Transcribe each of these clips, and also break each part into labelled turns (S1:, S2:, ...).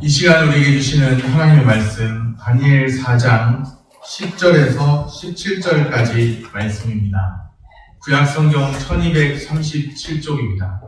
S1: 이 시간 우리에게 주시는 하나님의 말씀 다니엘 4장 10절에서 17절까지 말씀입니다. 구약성경 1237쪽입니다.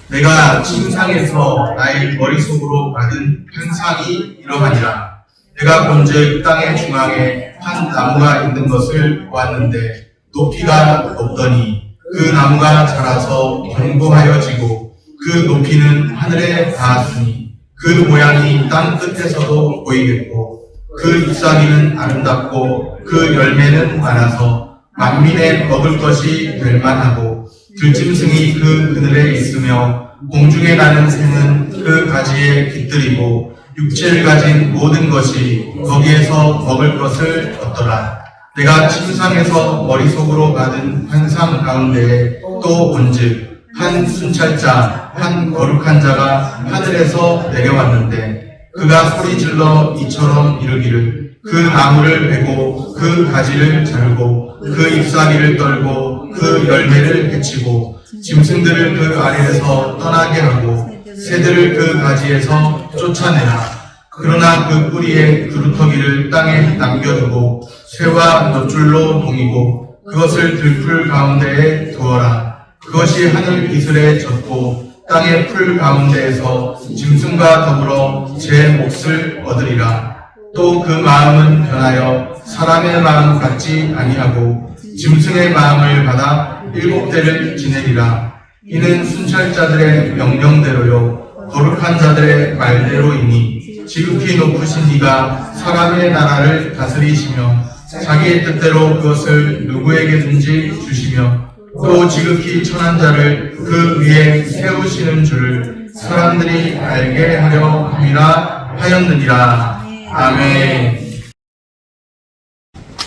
S1: 내가 침상에서 나의 머릿속으로 받은 환상이 이러하니라. 내가 본즉 땅의 중앙에 한 나무가 있는 것을 보았는데 높이가 높더니 그 나무가 자라서 견고하여지고 그 높이는 하늘에 닿았으니 그 모양이 땅 끝에서도 보이겠고 그 잎사귀는 아름답고 그 열매는 많아서 만민의 먹을 것이 될 만하고 들짐승이 그 그늘에 있으며 공중에 나는 새는 그 가지에 깃들이고 육체를 가진 모든 것이 거기에서 먹을 것을 얻더라. 내가 침상에서 머릿속으로 받은 환상 가운데에 또 본즉 한 순찰자, 한 거룩한 자가 하늘에서 내려왔는데 그가 소리질러 이처럼 이르기를 그 나무를 베고 그 가지를 자르고 그 잎사귀를 떨고 그 열매를 해치고 짐승들을 그 아래에서 떠나게 하고 새들을 그 가지에서 쫓아내라. 그러나 그 뿌리에 두루터기를 땅에 남겨두고 쇠와 놋줄로 동이고 그것을 들풀 가운데에 두어라. 그것이 하늘 이슬에 젖고 땅의 풀 가운데에서 짐승과 더불어 제 몫을 얻으리라. 또 그 마음은 변하여 사람의 마음 같지 아니하고 짐승의 마음을 받아 7대를 지내리라. 이는 순찰자들의 명령대로요 거룩한 자들의 말대로이니 지극히 높으신 이가 사람의 나라를 다스리시며 자기의 뜻대로 그것을 누구에게든지 주시며 또 지극히 천한 자를 그 위에 세우시는 줄을 사람들이 알게 하려 함이라 하였느니라. 아멘.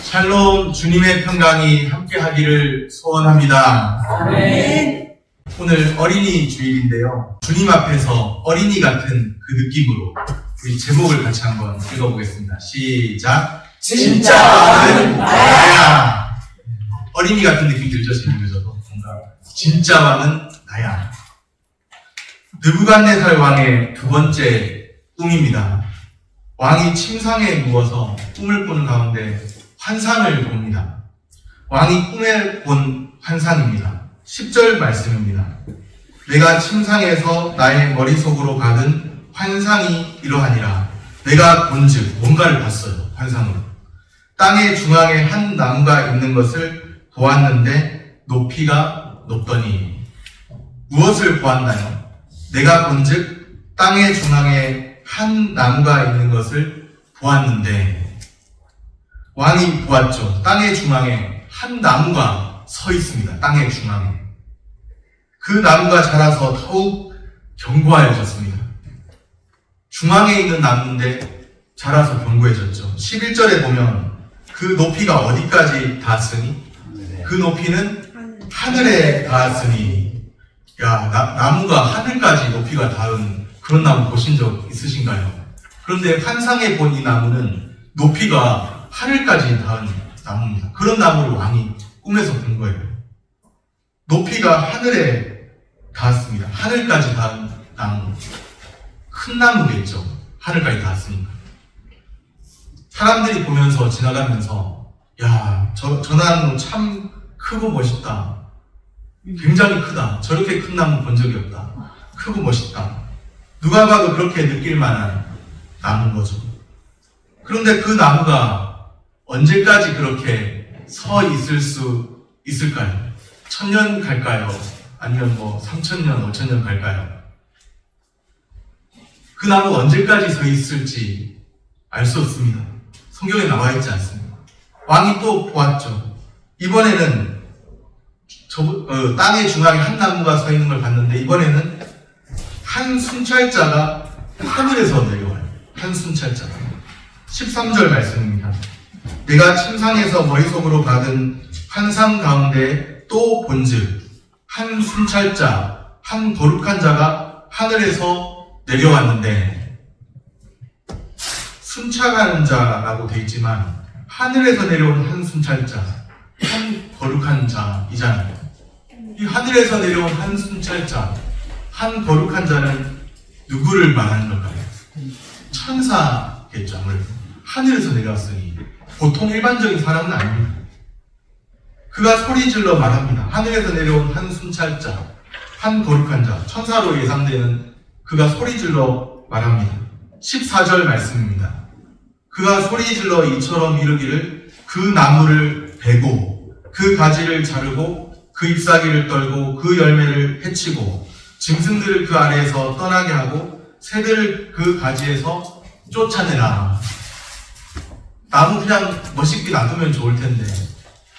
S1: 샬롬, 주님의 평강이 함께하기를 소원합니다.
S2: 아멘.
S1: 오늘 어린이 주일인데요. 주님 앞에서 어린이 같은 그 느낌으로 우리 제목을 같이 한번 읽어보겠습니다. 시작.
S2: 진짜는 나야.
S1: 어린이 같은 느낌 들죠? 지금 읽어도 뭔가 진짜 왕은 나야. 느부갓네살 왕의 두 번째 꿈입니다. 왕이 침상에 누워서 꿈을 꾸는 가운데 환상을 봅니다. 왕이 꿈에 본 환상입니다. 10절 말씀입니다. 내가 침상에서 나의 머릿속으로 받은 환상이 이러하니라. 내가 본즉 뭔가를 봤어요. 환상으로. 땅의 중앙에 한 나무가 있는 것을 보았는데 높이가 높더니 무엇을 보았나요? 내가 본즉 땅의 중앙에 한 나무가 있는 것을 보았는데 왕이 보았죠. 땅의 중앙에 한 나무가 서 있습니다. 땅의 중앙에. 그 나무가 자라서 더욱 견고해졌습니다. 중앙에 있는 나무인데 자라서 견고해졌죠. 11절에 보면 그 높이가 어디까지 닿았으니? 그 높이는 하늘에 닿았으니. 야, 나무가 하늘까지 높이가 닿은 그런 나무 보신 적 있으신가요? 그런데 환상에 본 이 나무는 높이가 하늘까지 닿은 나무입니다. 그런 나무를 왕이 꿈에서 본 거예요. 높이가 하늘에 닿았습니다. 하늘까지 닿은 나무. 큰 나무겠죠. 하늘까지 닿았으니까. 사람들이 보면서 지나가면서 야, 저 나무 참 크고 멋있다. 굉장히 크다. 저렇게 큰 나무 본 적이 없다. 크고 멋있다. 누가 봐도 그렇게 느낄 만한 나무인 거죠. 그런데 그 나무가 언제까지 그렇게 서 있을 수 있을까요? 1000년 갈까요? 아니면 3000년, 5000년 갈까요? 그 나무가 언제까지 서 있을지 알 수 없습니다. 성경에 나와 있지 않습니다. 왕이 또 보았죠. 이번에는 땅의 중앙에 한 나무가 서 있는 걸 봤는데 이번에는 한 순찰자가 하늘에서 내려와요. 한 순찰자가. 13절 말씀입니다. 내가 침상에서 머릿속으로 받은 환상 가운데 또 본즉 한 순찰자, 한 거룩한 자가 하늘에서 내려왔는데 순찰하는 자라고 되어 있지만 하늘에서 내려온 한 순찰자, 한 거룩한 자이잖아요. 이 하늘에서 내려온 한 순찰자, 한 거룩한 자는 누구를 말하는 걸까요? 천사겠죠. 아무래도 하늘에서 내려왔으니 보통 일반적인 사람은 아닙니다. 그가 소리질러 말합니다. 하늘에서 내려온 한 순찰자, 한 거룩한 자, 천사로 예상되는 그가 소리질러 말합니다. 14절 말씀입니다. 그가 소리질러 이처럼 이르기를 그 나무를 베고 그 가지를 자르고 그 잎사귀를 떨고 그 열매를 해치고 짐승들을 그 아래에서 떠나게 하고 새들을 그 가지에서 쫓아내라. 나무 그냥 멋있게 놔두면 좋을 텐데,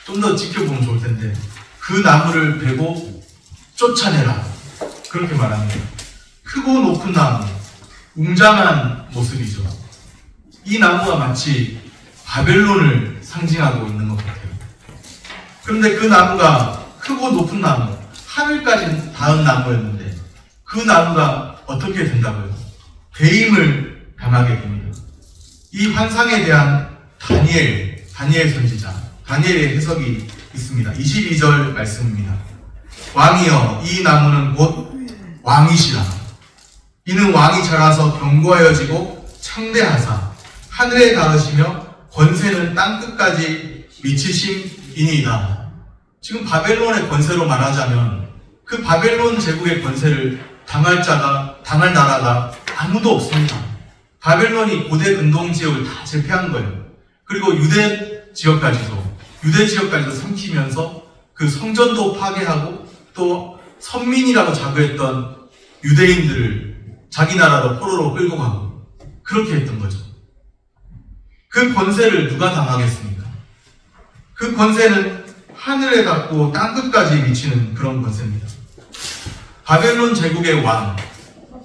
S1: 좀 더 지켜보면 좋을 텐데, 그 나무를 베고 쫓아내라. 그렇게 말합니다. 크고 높은 나무, 웅장한 모습이죠. 이 나무가 마치 바벨론을 상징하고 있는 것 같아요. 그런데 그 나무가 크고 높은 나무, 하늘까지 닿은 나무였는데 그 나무가 어떻게 된다고요? 배임을 당하게 됩니다. 이 환상에 대한 다니엘 선지자, 다니엘의 해석이 있습니다. 22절 말씀입니다. 왕이여, 이 나무는 곧 왕이시라. 이는 왕이 자라서 견고하여지고 창대하사 하늘에 닿으시며 권세는 땅끝까지 미치심이니이다. 지금 바벨론의 권세로 말하자면 그 바벨론 제국의 권세를 당할 나라가 아무도 없습니다. 바벨론이 고대 근동 지역을 다 제패한 거예요. 그리고 유대 지역까지도 삼키면서 그 성전도 파괴하고 또 선민이라고 자부했던 유대인들을 자기 나라로 포로로 끌고 가고 그렇게 했던 거죠. 그 권세를 누가 당하겠습니까? 그 권세는 하늘에 닿고 땅끝까지 미치는 그런 권세입니다. 바벨론 제국의 왕,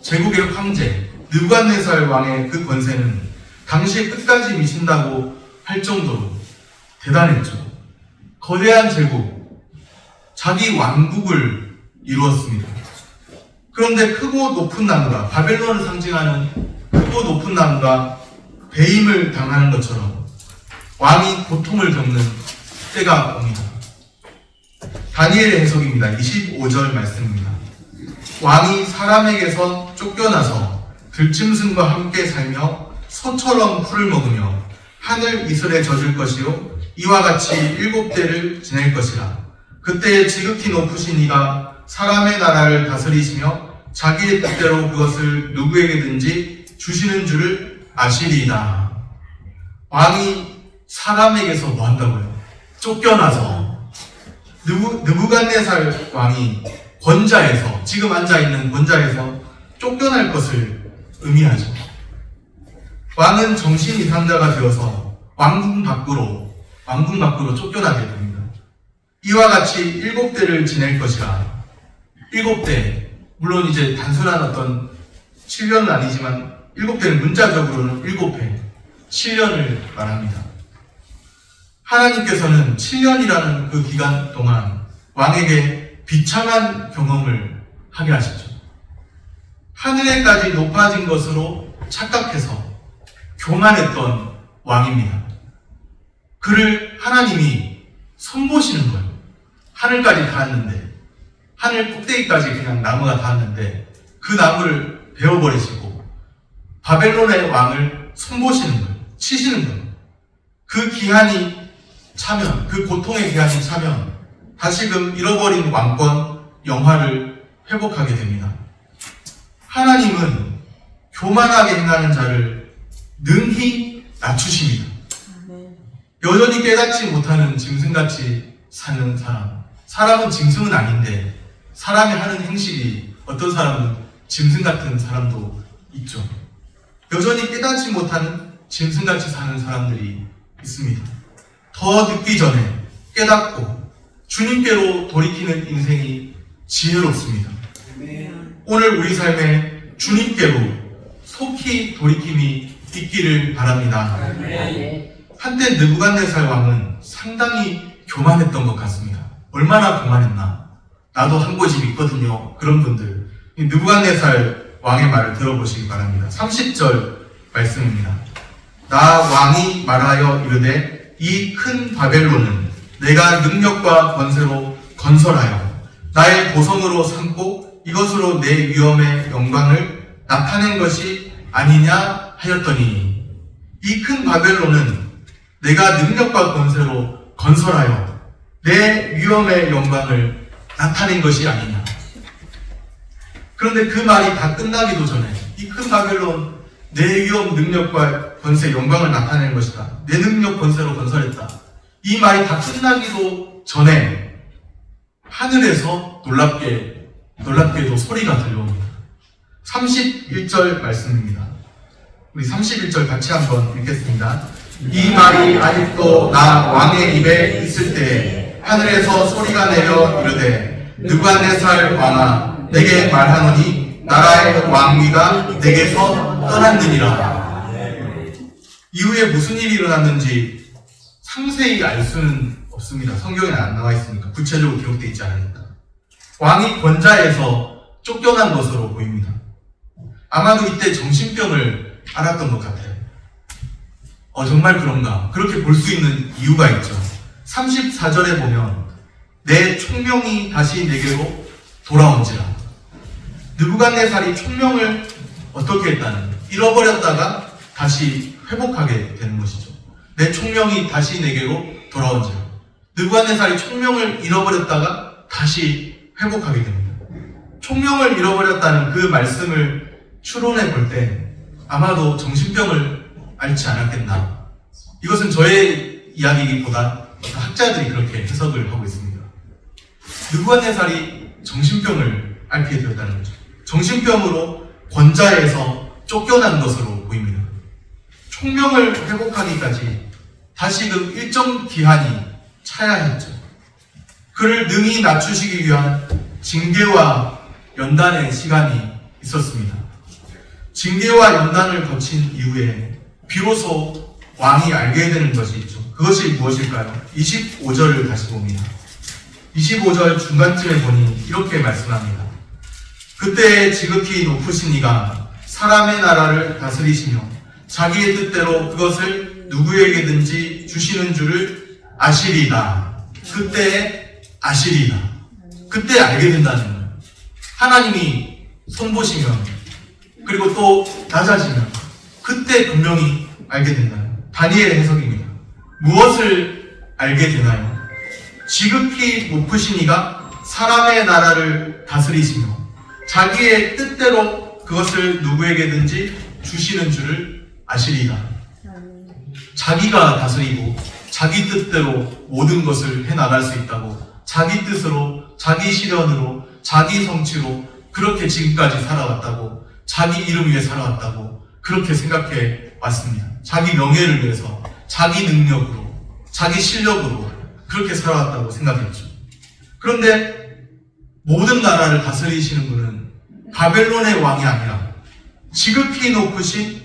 S1: 제국의 황제, 느부갓네살 왕의 그 권세는 당시 끝까지 미친다고 할 정도로 대단했죠. 거대한 제국, 자기 왕국을 이루었습니다. 그런데 크고 높은 나무가, 바벨론을 상징하는 크고 높은 나무가 배임을 당하는 것처럼 왕이 고통을 겪는 때가 옵니다. 다니엘의 해석입니다. 25절 말씀입니다. 왕이 사람에게서 쫓겨나서 들짐승과 함께 살며 소처럼 풀을 먹으며 하늘 이슬에 젖을 것이요 이와 같이 7대를 지낼 것이라. 그때에 지극히 높으신 이가 사람의 나라를 다스리시며 자기의 뜻대로 그것을 누구에게든지 주시는 줄을 아시리이다. 왕이 사람에게서 뭐 한다고요? 쫓겨나서. 느부갓네살 왕이 권자에서, 지금 앉아있는 권자에서 쫓겨날 것을 의미하죠. 왕은 정신 이상자가 되어서 왕궁 밖으로 쫓겨나게 됩니다. 이와 같이 7대를 지낼 것이라. 7대, 물론 이제 단순한 어떤 7년은 아니지만 7대는 문자적으로는 7회, 7년을 말합니다. 하나님께서는 7년이라는 그 기간 동안 왕에게 비참한 경험을 하게 하셨죠. 하늘에까지 높아진 것으로 착각해서 교만했던 왕입니다. 그를 하나님이 손보시는 거예요. 하늘까지 닿았는데, 하늘 꼭대기까지 그냥 나무가 닿았는데 그 나무를 베어버리시고 바벨론의 왕을 손보시는 거예요. 치시는 거예요. 그 기한이 차면, 그 고통의 기한이 차면 다시금 잃어버린 왕권, 영화를 회복하게 됩니다. 하나님은 교만하게 행하는 자를 능히 낮추십니다. 여전히 깨닫지 못하는 짐승같이 사는 사람. 사람은 짐승은 아닌데 사람이 하는 행실이, 어떤 사람은 짐승 같은 사람도 있죠. 여전히 깨닫지 못하는 짐승같이 사는 사람들이 있습니다. 더 늦기 전에 깨닫고 주님께로 돌이키는 인생이 지혜롭습니다. 오늘 우리 삶에 주님께로 속히 돌이킴이 있기를 바랍니다. 한때 느부갓네살 왕은 상당히 교만했던 것 같습니다. 얼마나 교만했나? 나도 한 고집 있거든요. 그런 분들, 느부갓네살 왕의 말을 들어보시기 바랍니다. 30절 말씀입니다. 나 왕이 말하여 이르되 이 큰 바벨론은 내가 능력과 권세로 건설하여 나의 보성으로 삼고 이것으로 내 위엄의 영광을 나타낸 것이 아니냐 하였더니 이 큰 바벨론은 내가 능력과 권세로 건설하여 내 위엄의 영광을 나타낸 것이 아니냐. 그런데 그 말이 다 끝나기도 전에 이 큰 바벨론 내 위엄 능력과 권세 영광을 나타낸 것이다. 내 능력 권세로 건설했다. 이 말이 다 끝나기도 전에 하늘에서 놀랍게도 소리가 들려옵니다. 31절 말씀입니다. 우리 31절 같이 한번 읽겠습니다. 이 말이 아직도 나 왕의 입에 있을 때 하늘에서 소리가 내려 이르되 느부갓네살 왕아 내게 말하노니 나라의 왕위가 내게서 떠났느니라. 이후에 무슨 일이 일어났는지 상세히 알 수는 없습니다. 성경에 안 나와 있으니까, 구체적으로 기록되어 있지 않으니까. 왕이 권좌에서 쫓겨난 것으로 보입니다. 아마도 이때 정신병을 앓았던 것 같아요. 정말 그런가? 그렇게 볼 수 있는 이유가 있죠. 34절에 보면 내 총명이 다시 내게로 돌아온지라. 느부갓네살이 총명을 어떻게 했다는, 잃어버렸다가 다시 회복하게 되는 것이죠. 내 총명이 다시 내게로 돌아온지라. 느부갓네살이 총명을 잃어버렸다가 다시 회복하게 됩니다. 총명을 잃어버렸다는 그 말씀을 추론해 볼 때 아마도 정신병을 앓지 않았겠나. 이것은 저의 이야기이기보다 학자들이 그렇게 해석을 하고 있습니다. 느부갓네살이 정신병을 앓게 되었다는 거죠. 정신병으로 권좌에서 쫓겨난 것으로 보입니다. 총명을 회복하기까지 다시금 일정 기한이 차야 했죠. 그를 능히 낮추시기 위한 징계와 연단의 시간이 있었습니다. 징계와 연단을 거친 이후에 비로소 왕이 알게 되는 것이 있죠. 그것이 무엇일까요? 25절을 다시 봅니다. 25절 중간쯤에 보니 이렇게 말씀합니다. 그때 지극히 높으신 이가 사람의 나라를 다스리시며 자기의 뜻대로 그것을 누구에게든지 주시는 줄을 아시리다. 그때 아시리다. 그때 알게 된다는 거예요. 하나님이 손보시면, 그리고 또 낮아지면 그때 분명히 알게 된다는 거예요. 다니엘의 해석입니다. 무엇을 알게 되나요? 지극히 높으신 이가 사람의 나라를 다스리시며 자기의 뜻대로 그것을 누구에게든지 주시는 줄을 아시리다. 자기가 다스리고 자기 뜻대로 모든 것을 해나갈 수 있다고, 자기 뜻으로, 자기 실현으로, 자기 성취로 그렇게 지금까지 살아왔다고, 자기 이름 위해 살아왔다고 그렇게 생각해 왔습니다. 자기 명예를 위해서, 자기 능력으로, 자기 실력으로 그렇게 살아왔다고 생각했죠. 그런데 모든 나라를 다스리시는 분은 바벨론의 왕이 아니라 지극히 높으신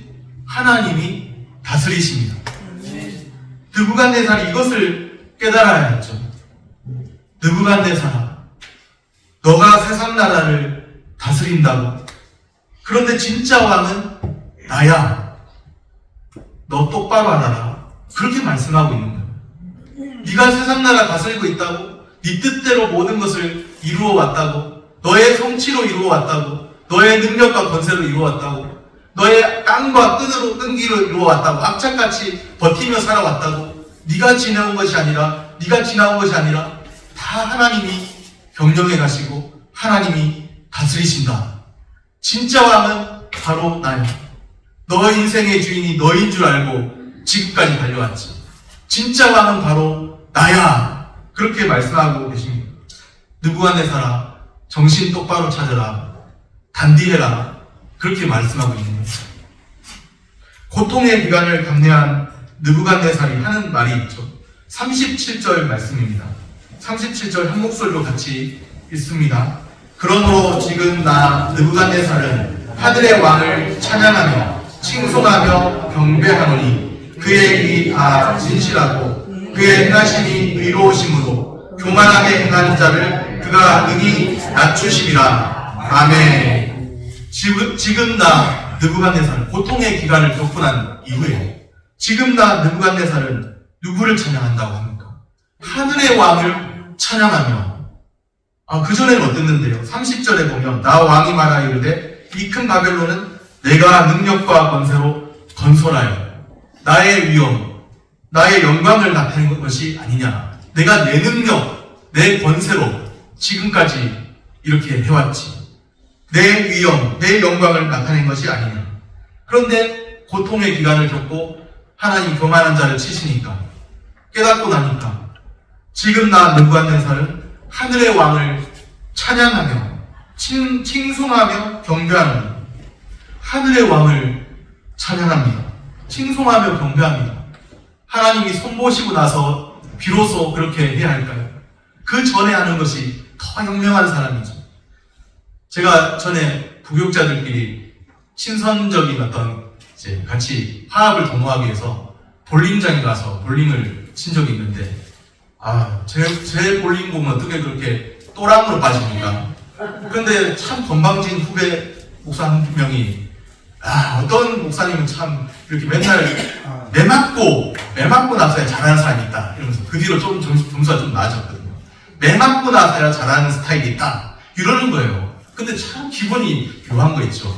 S1: 하나님이 다스리십니다. 느부갓네살이 이것을 깨달아야 했죠. 느부갓네살아, 너가 세상 나라를 다스린다고? 그런데 진짜 왕은 나야. 너 똑바로 알아라. 그렇게 말씀하고 있는 거예요. 네가 세상 나라 다스리고 있다고? 네 뜻대로 모든 것을 이루어 왔다고? 너의 성취로 이루어 왔다고? 너의 능력과 권세로 이루어 왔다고? 너의 깡과 끈기로 이루어 왔다고? 악착같이 버티며 살아왔다고? 네가 지나온 것이 아니라, 다 하나님이 경영해 가시고 하나님이 다스리신다. 진짜 왕은 바로 나야. 너 인생의 주인이 너인 줄 알고 지금까지 달려왔지. 진짜 왕은 바로 나야. 그렇게 말씀하고 계십니다. 느부갓네살아, 정신 똑바로 차려라. 단디해라. 그렇게 말씀하고 있는 거예요. 고통의 기간을 감내한 느부갓네살이 하는 말이 있죠. 37절 말씀입니다. 37절 한 목소리로 같이 읽습니다. 그러므로 지금 나 느부갓네살은 하늘의 왕을 찬양하며 칭송하며 경배하노니 그의 일이 다 진실하고 그의 행하심이 의로우심으로 교만하게 행하는 자를 그가 능히 낮추시리라. 아멘. 지금 나 느부갓네살은 고통의 기간을 겪고 난 이후에 지금 나 느부갓네살은 누구를 찬양한다고 합니까? 하늘의 왕을 찬양하며, 그전에는 어땠는데요? 30절에 보면 나 왕이 말하이르되 이 큰 바벨론은 내가 능력과 권세로 건설하여 나의 위엄, 나의 영광을 나타낸 것이 아니냐. 내가 내 능력, 내 권세로 지금까지 이렇게 해왔지. 내 위엄, 내 영광을 나타낸 것이 아니냐. 그런데 고통의 기간을 겪고 하나님 교만한 자를 치시니까, 깨닫고 나니까 지금 나 느부갓네살은 하늘의 왕을 찬양하며 칭송하며 경배하며, 하늘의 왕을 찬양합니다. 칭송하며 경배합니다. 하나님이 손보시고 나서 비로소 그렇게 해야 할까요? 그 전에 하는 것이 더 현명한 사람이죠. 제가 전에 부교육자들끼리 친선적인 어떤 이제 같이 화합을 도모하기 위해서 볼링장에 가서 볼링을 친 적이 있는데, 제 볼링공은 어떻게 그렇게 또랑으로 빠집니까? 그런데 참 건방진 후배 목사 한 명이, 어떤 목사님은 참 이렇게 맨날 매 맞고 나서야 잘하는 사람이 있다 이러면서, 그 뒤로 좀 점수가 좀 나아졌거든요. 매 맞고 나서야 잘하는 스타일이 있다 이러는 거예요. 근데 참 기분이 묘한 거 있죠.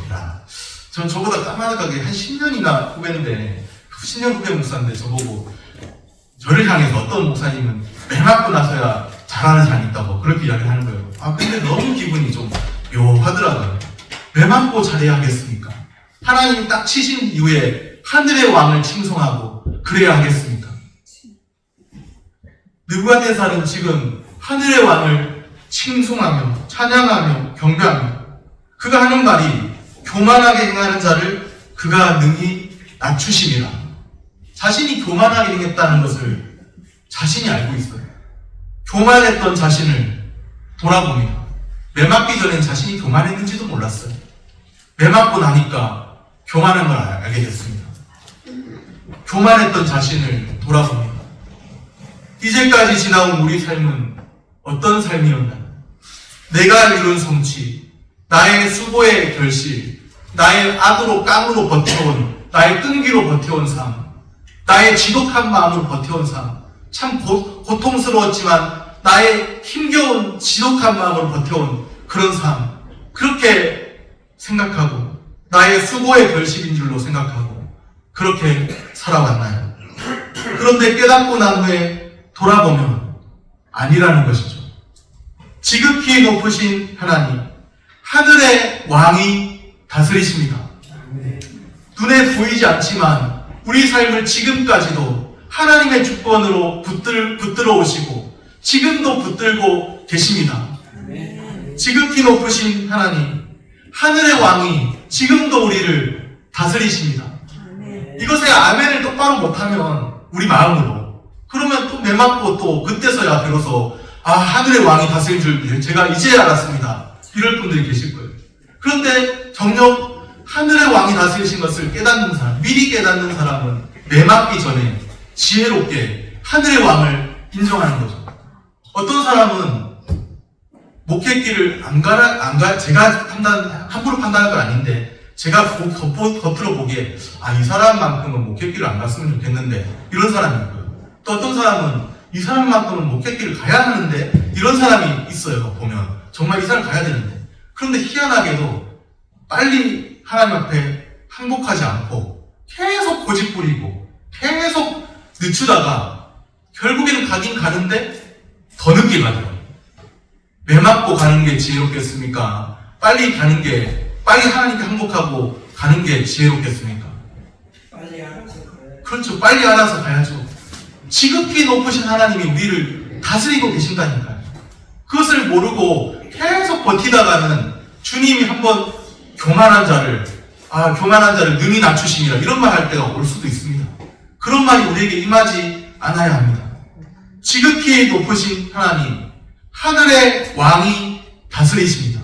S1: 전 저보다 까마득하게 한 10년이나 후배인데, 10년 후배 목사인데 저보고, 저를 향해서 어떤 목사님은 매 맞고 나서야 잘하는 사람이 있다고 그렇게 이야기를 하는 거예요. 근데 너무 기분이 좀 묘하더라고요. 매 맞고 잘해야 하겠습니까? 하나님이 딱 치신 이후에 하늘의 왕을 칭송하고 그래야 하겠습니까? 느부갓네살은 지금 하늘의 왕을 칭송하며 찬양하며 경배하며, 그가 하는 말이 교만하게 행하는 자를 그가 능히 낮추심이라. 자신이 교만하게 행했다는 것을 자신이 알고 있어요. 교만했던 자신을 돌아봅니다. 매 맞기 전엔 자신이 교만했는지도 몰랐어요. 매 맞고 나니까 교만한 걸 알게 됐습니다. 교만했던 자신을 돌아봅니다. 이제까지 지나온 우리 삶은 어떤 삶이었나요? 내가 이룬 성취, 나의 수고의 결실, 나의 악으로 깡으로 버텨온, 나의 끈기로 버텨온 삶, 나의 지독한 마음으로 버텨온 삶, 참 고통스러웠지만 나의 힘겨운 지독한 마음으로 버텨온 그런 삶, 그렇게 생각하고 나의 수고의 결실인 줄로 생각하고 그렇게 살아왔나요? 그런데 깨닫고 난 후에 돌아보면 아니라는 것이죠. 지극히 높으신 하나님, 하늘의 왕이 다스리십니다. 눈에 보이지 않지만 우리 삶을 지금까지도 하나님의 주권으로 붙들어 오시고 지금도 붙들고 계십니다. 지극히 높으신 하나님, 하늘의 왕이 지금도 우리를 다스리십니다. 이것에 아멘을 똑바로 못하면 우리 마음으로, 그러면 또 매맞고 또 그때서야 비로소 하늘의 왕이 다스릴 줄 제가 이제 알았습니다, 이럴 분들이 계실 거예요. 그런데 정녕 하늘의 왕이 다스리신 것을 깨닫는 사람, 미리 깨닫는 사람은 매맞기 전에 지혜롭게 하늘의 왕을 인정하는 거죠. 어떤 사람은 목회길을 제가 함부로 판단할 건 아닌데, 제가 겉으로 보기에 이 사람만큼은 목회길을 안 갔으면 좋겠는데, 이런 사람이 있고요. 또 어떤 사람은 이 사람만큼은 목회길을 가야 하는데, 이런 사람이 있어요. 보면 정말 이 사람 가야 되는데. 그런데 희한하게도 빨리 하나님 앞에 항복하지 않고 계속 고집부리고 계속 늦추다가 결국에는 가긴 가는데 더 늦게 가더라고요. 매맞고 가는 게 지혜롭겠습니까? 빨리 하나님께 항복하고 가는 게 지혜롭겠습니까?
S2: 빨리 알아서 그래.
S1: 그렇죠. 빨리 알아서 가야죠. 지극히 높으신 하나님이 우리를 다스리고 계신다니까요. 그것을 모르고 계속 버티다가는 주님이 한번 교만한 자를 능히 낮추심이라 이런 말 할 때가 올 수도 있습니다. 그런 말이 우리에게 임하지 않아야 합니다. 지극히 높으신 하나님, 하늘의 왕이 다스리십니다.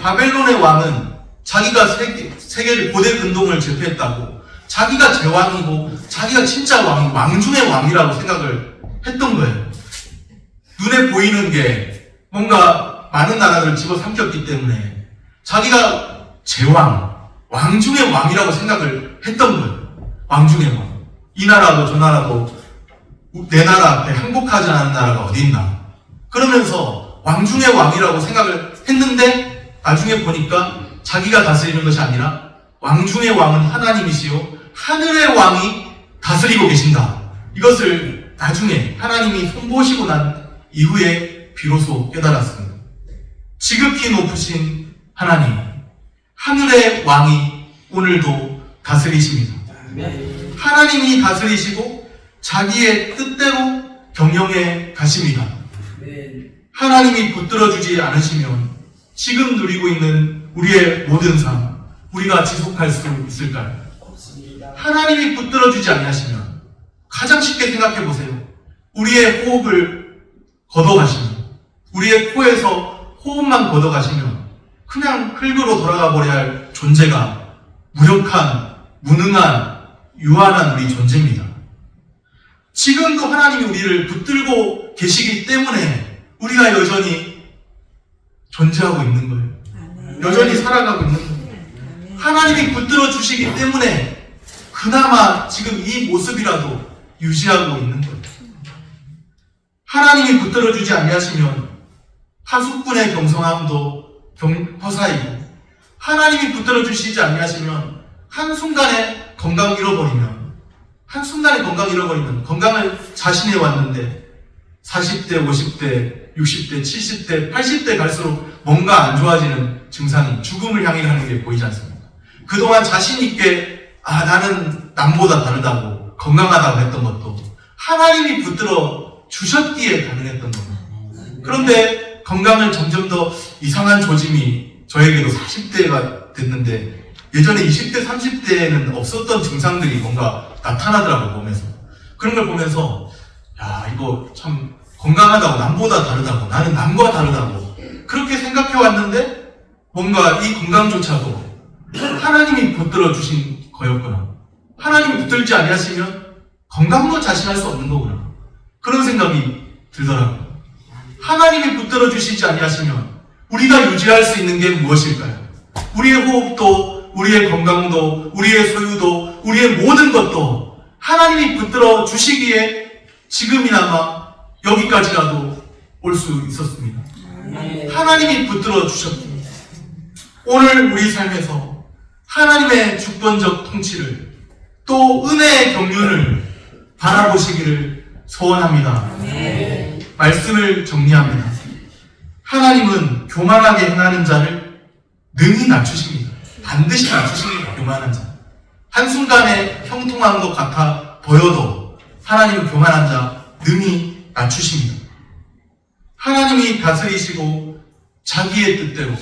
S1: 바벨론의 왕은 자기가 세계를 고대 근동을 제패했다고, 자기가 제왕이고 자기가 진짜 왕 중의 왕이라고 생각을 했던 거예요. 눈에 보이는 게 뭔가 많은 나라를 집어삼켰기 때문에 자기가 왕 중의 왕이라고 생각을 했던 거예요. 왕 중의 왕. 이 나라도 저 나라도 내 나라 앞에 항복하지 않은 나라가 어디 있나. 그러면서 왕 중의 왕이라고 생각을 했는데, 나중에 보니까 자기가 다스리는 것이 아니라 왕 중의 왕은 하나님이시요 하늘의 왕이 다스리고 계신다. 이것을 나중에 하나님이 손보시고 난 이후에 비로소 깨달았습니다. 지극히 높으신 하나님, 하늘의 왕이 오늘도 다스리십니다. 하나님이 다스리시고 자기의 뜻대로 경영해 가십니다. 하나님이 붙들어주지 않으시면 지금 누리고 있는 우리의 모든 삶, 우리가 지속할 수 있을까요? 하나님이 붙들어주지 않으시면 가장 쉽게 생각해 보세요. 우리의 호흡을 걷어가시면, 우리의 코에서 호흡만 걷어가시면 그냥 흙으로 돌아가 버려야 할 존재가 무력한, 무능한, 유한한 우리 존재입니다. 지금도 하나님이 우리를 붙들고 계시기 때문에 우리가 여전히 존재하고 있는 거예요. 여전히 살아가고 있는 거예요. 하나님이 붙들어 주시기 때문에 그나마 지금 이 모습이라도 유지하고 있는 거예요. 하나님이 붙들어 주지 아니하시면 하수꾼의 경성함도 허사이고, 하나님이 붙들어 주시지 아니하시면 한순간에 건강 잃어버리면, 건강을 자신해 왔는데 40대, 50대, 60대, 70대, 80대 갈수록 뭔가 안 좋아지는 증상이 죽음을 향해 가는 게 보이지 않습니까? 그동안 자신 있게 나는 남보다 다르다고 건강하다고 했던 것도 하나님이 붙들어 주셨기에 가능했던 겁니다. 그런데 건강을 점점 더 이상한 조짐이 저에게도 40대가 됐는데 예전에 20대, 30대에는 없었던 증상들이 뭔가 나타나더라고요, 몸에서. 그런 걸 보면서 이거 참 건강하다고, 남보다 다르다고, 나는 남과 다르다고 그렇게 생각해 왔는데 뭔가 이 건강조차도 하나님이 붙들어 주신 거였구나. 하나님이 붙들지 아니하시면 건강도 자신할 수 없는 거구나. 그런 생각이 들더라고요. 하나님이 붙들어 주시지 아니하시면 우리가 유지할 수 있는 게 무엇일까요? 우리의 호흡도, 우리의 건강도, 우리의 소유도, 우리의 모든 것도 하나님이 붙들어 주시기에 지금이나마 여기까지라도 올 수 있었습니다. 하나님이 붙들어 주셨습니다. 오늘 우리 삶에서 하나님의 주권적 통치를, 또 은혜의 경륜을 바라보시기를 소원합니다. 말씀을 정리합니다. 하나님은 교만하게 행하는 자를 능히 낮추십니다. 반드시 낮추십니다. 교만한 자. 한순간에 형통한 것 같아 보여도 하나님은 교만한 자 능히 낮추십니다. 하나님이 다스리시고 자기의 뜻대로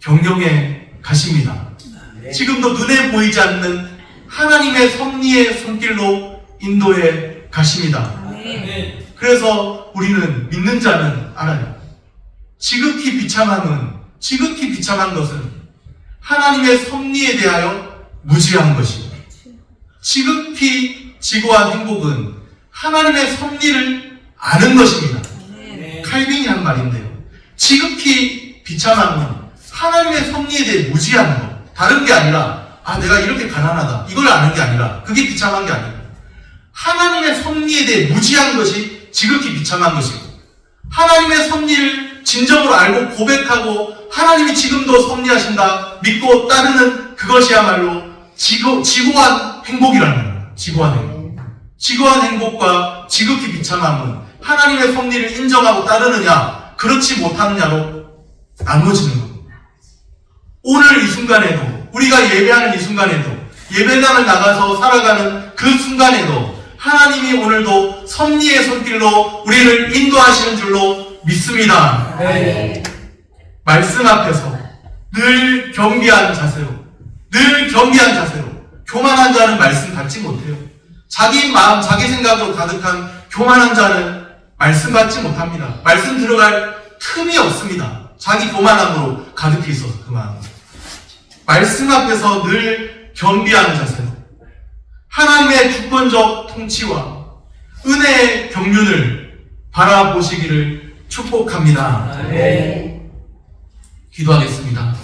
S1: 경영해 가십니다. 지금도 눈에 보이지 않는 하나님의 섭리의 손길로 인도해 가십니다. 그래서 우리는 믿는 자는 알아요. 지극히 비참한 것은 하나님의 섭리에 대하여 무지한 것이고, 지극히 지고한 행복은 하나님의 섭리를 아는 것입니다. 칼빈이 한 말인데요. 지극히 비참한 건 하나님의 섭리에 대해 무지한 것. 다른 게 아니라 내가 이렇게 가난하다. 이걸 아는 게 아니라 그게 비참한 게 아니에요. 하나님의 섭리에 대해 무지한 것이 지극히 비참한 것이고, 하나님의 섭리를 진정으로 알고 고백하고 하나님이 지금도 섭리하신다 믿고 따르는 그것이야말로 지고한 행복이라는 거예요. 지고한 행복과 지극히 비참함은 하나님의 섭리를 인정하고 따르느냐 그렇지 못하느냐로 나누어지는 겁니다. 오늘 이 순간에도, 우리가 예배하는 이 순간에도, 예배당을 나가서 살아가는 그 순간에도 하나님이 오늘도 섭리의 손길로 우리를 인도하시는 줄로 믿습니다. 말씀 앞에서 늘 겸비한 자세로, 교만한 자는 말씀 받지 못해요. 자기 마음, 자기 생각으로 가득한 교만한 자는 말씀 받지 못합니다. 말씀 들어갈 틈이 없습니다. 자기 교만함으로 가득해 있어서 그 마음. 말씀 앞에서 늘 겸비하는 자세로 하나님의 주권적 통치와 은혜의 경륜을 바라보시기를 축복합니다. 기도하겠습니다.